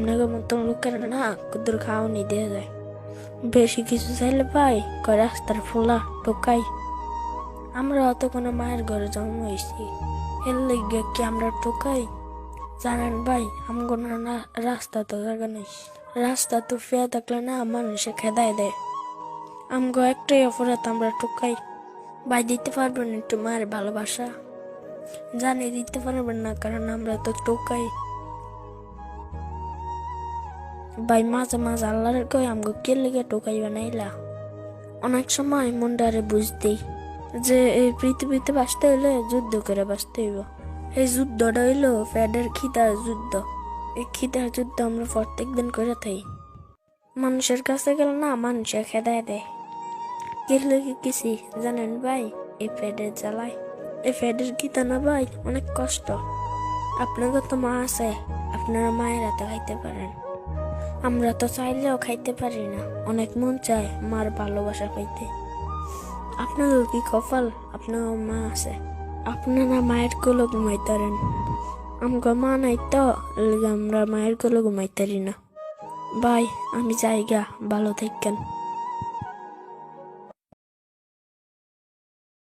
আপনাকে মতন লোকের না কুদুর খাওয়ানি দিয়ে যায়। বেশি কিছু চাইলে ভাই কয় রাস্তার ফোলা টোকাই। আমরা অত কোনো মায়ের ঘরে জন্ম হয়েছি, এর লেগে কি আমরা টোকাই? জানেন ভাই, আমগো না রাস্তা তো জায়গা নেই, রাস্তা তো ফেয়া থাকলে না মানুষে খেদায় দেয়। আমগো একটাই অপরাধ, আমরা টোকাই। ভাই দিতে পারবেন একটু মায়ের ভালোবাসা? জানি দিতে পারবেন না, কারণ আমরা তো টোকাই। ভাই মাঝে মাঝে আল্লাহর কই আমগো কে লেগে টোকাই বানাইলা? অনেক সময় মনটারে বুঝতেই যে এই পৃথিবীতে বাঁচতে হইলে যুদ্ধ করে বাঁচতে হইব। এই যুদ্ধটা হইল ফ্যাডের খিদার যুদ্ধ। এই খিদার যুদ্ধ আমরা প্রত্যেক দিন করে থাকি। মানুষের কাছে গেলে না মানুষের খেদায় দেয়। কে লেগে গেছি জানেন ভাই? এই ফ্যাডের জ্বালায়। এই ফ্যাডের খিদা না ভাই অনেক কষ্ট। আপনাকে তো মা আছে, আপনারা মায়ের হাতে খাইতে পারেন। আমরা তো চাইলেও খাইতে পারি না, অনেক মন চায় মার ভালোবাসা পাইতে। আপনাদের কি কপাল, আপনার মা আছে, আপনারা মায়ের কোলে ঘুমাইতারেন। আমগো মা নাই তো, আমরা মায়ের কোলে ঘুমাইতারি না। ভাই আমি যাইগা, ভালো থাকেন।